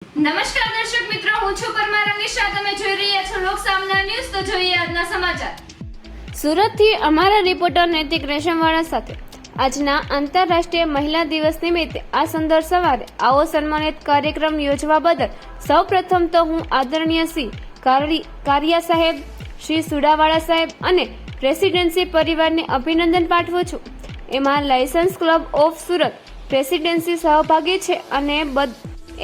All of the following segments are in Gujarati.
નમસ્કાર દર્શક મિત્રો, હું છું પરમાર અનિશા. તમે જોઈ રહ્યા છો લોક સામના ન્યૂઝ. તો જોઈએ આજના સમાચાર. સુરતથી અમારા રિપોર્ટર નૈતિક રેશમવાળા સાથે આજના આંતરરાષ્ટ્રીય મહિલા દિવસ નિમિત્તે આ સુંદર સવારે આવો સન્માનિત કાર્યક્રમ યોજવા બદલ સૌપ્રથમ તો હું આદરણીય શ્રી કારિયા સાહેબ, શ્રી સુડાવાળા સાહેબ અને પ્રેસિડેન્સી પરિવારને અભિનંદન પાઠવું છું. એમાં licence club of Surat presidency સહભાગી છે અને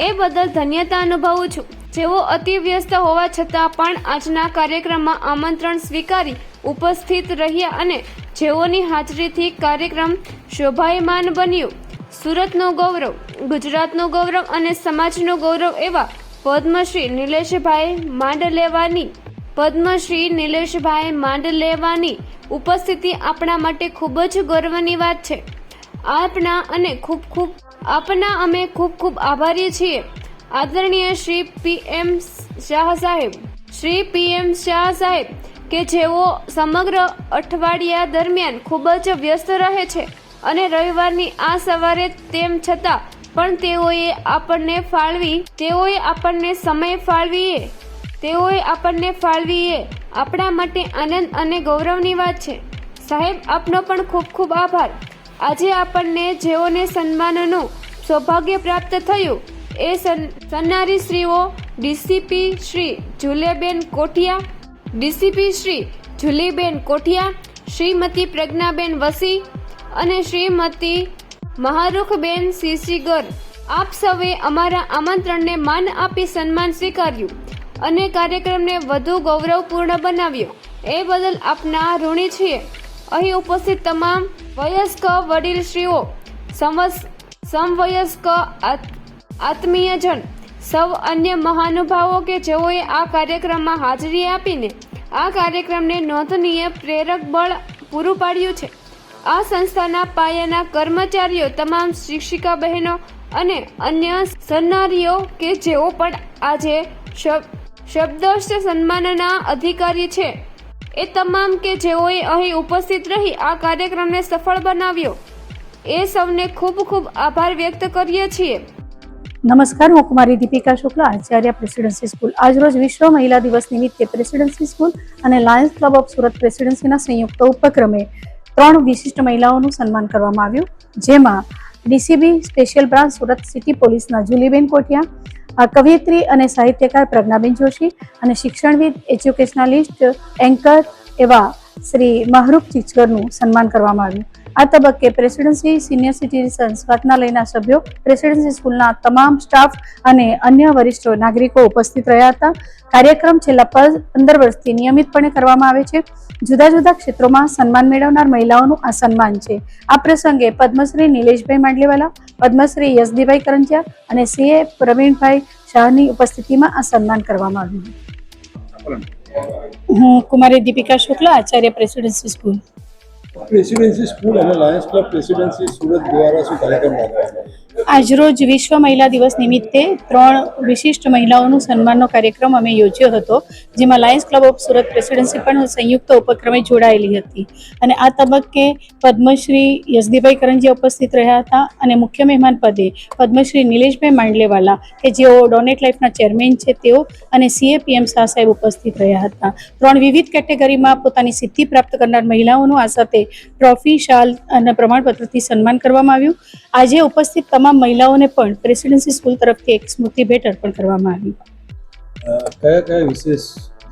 એ બદલ ધન્યતા અનુભવું છું. જેઓ અતિ વ્યસ્ત હોવા છતાં પણ આજના કાર્યક્રમમાં આમંત્રણ સ્વીકારી ઉપસ્થિત રહ્યા અને જેઓની હાજરીથી કાર્યક્રમ શોભાયમાન બન્યું. સુરતનું ગૌરવ, ગુજરાતનું ગૌરવ અને સમાજનું ગૌરવ એવા પદ્મશ્રી નિલેશભાઈ માંડલેવાની ઉપસ્થિતિ આપણા માટે ખૂબ જ ગર્વની વાત છે. અમે ખૂબ ખૂબ આભારી છીએ. આદરણીય શ્રી પીએમ શાહ સાહેબ કે જેઓ સમગ્ર અઠવાડિયા દરમિયાન ખૂબ જ વ્યસ્ત રહે છે અને રવિવારની આ સવારે તેમ છતાં પણ તેઓએ આપણને સમય ફાળવીએ આપણા માટે આનંદ અને ગૌરવની વાત છે. સાહેબ, આપનો પણ ખૂબ ખૂબ આભાર. આજે આપણને જેઓને સન્માનનું સૌભાગ્ય પ્રાપ્ત થયું એ સન્નારી શ્રીઓ ડીસીપી શ્રી જુલીબેન કોઠિયા, શ્રીમતી પ્રજ્ઞાબેન વસી અને શ્રીમતી મહારૂખબેન સીસીગર. આપ સૌએ અમારા આમંત્રણને માન આપી સન્માન સ્વીકાર્યું અને કાર્યક્રમને વધુ ગૌરવપૂર્ણ બનાવ્યો. એ બદલ આપના ઋણી છીએ. અહીં ઉપસ્થિત તમામ વયસ્ક વડીલશ્રીઓ, સમવયસ્ક આત્મીયજન, સૌ અન્ય મહાનુભાવો કે જેઓએ આ કાર્યક્રમમાં હાજરી આપીને આ કાર્યક્રમને નોંધનીય પ્રેરક બળ પૂરું પાડ્યું છે. આ સંસ્થાના પાયાના કર્મચારીઓ, તમામ શિક્ષિકા બહેનો અને અન્ય સન્નારીઓ કે જેઓ પણ આજે શબ્દસ્થ સન્માનના અધિકારી છે, એ તમામ કે જેઓએ અહીં ઉપસ્થિત રહી આ કાર્યક્રમને સફળ બનાવ્યો, એ સૌને ખૂબ ખૂબ આભાર વ્યક્ત કરીએ છીએ. નમસ્કાર, હું કુમારી દીપિકા શુક્લા, આચાર્ય પ્રેસિડેન્સી સ્કૂલ. આજરોજ વિશ્વ મહિલા દિવસ નિમિત્તે પ્રેસિડેન્સી સ્કૂલ અને લાયન્સ ક્લબ ઓફ સુરત પ્રેસિડેન્સીના સંયુક્ત ઉપક્રમે 3 વિશિષ્ટ મહિલાઓનું સન્માન કરવામાં આવ્યું, જેમાં DCB special branch Surat city પોલીસના જુલીબેન કોઠિયા, કવિયત્રી અને સાહિત્યકાર પ્રજ્ઞાબેન જોશી અને શિક્ષણવિદ, એજ્યુકેશનાલિસ્ટ, એન્કર એવા શ્રી મહરૂખ ચીચકરનું સન્માન કરવામાં આવ્યું. આ તબક્કે પ્રેસિડેન્સી સિનિયર સિટીઝન્સ વાચનાલયના સભ્યો, પ્રેસિડેન્સી સ્કૂલના તમામ સ્ટાફ અને અન્ય વરિષ્ઠ નાગરિકો ઉપસ્થિત રહ્યા હતા. કાર્યક્રમ છેલ્લા 15 વર્ષથી નિયમિતપણે કરવામાં આવે છે. જુદા જુદા ક્ષેત્રોમાં સન્માન મેળવનાર મહિલાઓનું આ સન્માન છે. આ પ્રસંગે પદ્મશ્રી નિલેશભાઈ માંડલેવાલા, પદ્મશ્રી યશદીભાઈ કરંજિયા અને સીએ પ્રવીણભાઈ શાહની ઉપસ્થિતિમાં આ સન્માન કરવામાં આવ્યું. હું કુમારી Deepika Shukla, Acharya presidency school. Presidency school અને લાયન્સ ક્લબ પ્રેસિડેન્સી સુરત દ્વારા શું કાર્યક્રમ રાખવામાં આજરોજ વિશ્વ મહિલા દિવસ નિમિત્તે 3 વિશિષ્ટ મહિલાઓનું સન્માનનો કાર્યક્રમ અમે યોજ્યો હતો, જેમાં Lions club of Surat presidency પણ સંયુક્ત ઉપક્રમે જોડાયેલી હતી. અને આ તબક્કે પદ્મશ્રી યશદીભાઈ કરંજિયા ઉપસ્થિત રહ્યા હતા અને મુખ્ય મહેમાન પદે પદ્મશ્રી નિલેશભાઈ માંડલેવાલા કે જેઓ ડોનેટ લાઈફના ચેરમેન છે તેઓ અને સીએપીએમ શાહ સાહેબ ઉપસ્થિત રહ્યા હતા. 3 વિવિધ કેટેગરીમાં પોતાની સિદ્ધિ પ્રાપ્ત કરનાર મહિલાઓનું આ સાથે ટ્રોફી, શાલ અને પ્રમાણપત્રથી સન્માન કરવામાં આવ્યું. આજે ઉપસ્થિત તમામ મહિલાઓને પણ પ્રેસિડેન્સી સ્કૂલ તરફથી એક સ્મૃતિ ભેટ અર્પણ કરવામાં આવી. કયા વિશેષ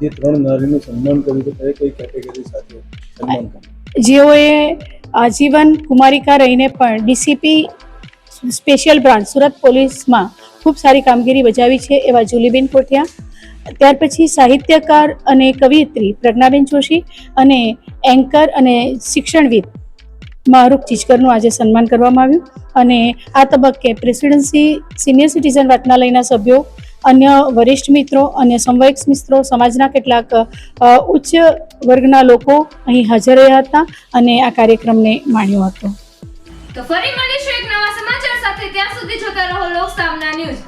જે 3 નારીનું સન્માન કર્યું તો કઈ કેટેગરી સાથે સન્માન કર્યું? જેઓએ આજીવન કુમારિકા રહીને પણ ડીસીપી સ્પેશિયલ બ્રાન્ચ સુરત પોલીસમાં ખૂબ સારી કામગીરી બજાવી છે એવા જુલીબેન કોઠિયા, ત્યાર પછી સાહિત્યકાર અને કવિયત્રી પ્રજ્ઞાબેન જોશી અને એન્કર અને શિક્ષણવિદ મહરૂખ ચીચકરનું આજે સન્માન કરવામાં આવ્યું. અને આ તબક્કે પ્રેસિડેન્સી સિનિયર સિટીઝન વાચનાલયના સભ્યો, અન્ય વરિષ્ઠ મિત્રો અને સમવયસ્ક મિત્રો, સમાજના કેટલાક ઉચ્ચ વર્ગના લોકો અહીં હાજર રહ્યા હતા અને આ કાર્યક્રમને માણ્યો હતો. તો ફરી મળીશું એક નવા સમાચાર સાથે. ત્યાં સુધી જોતા રહો લોક સામના ન્યૂઝ.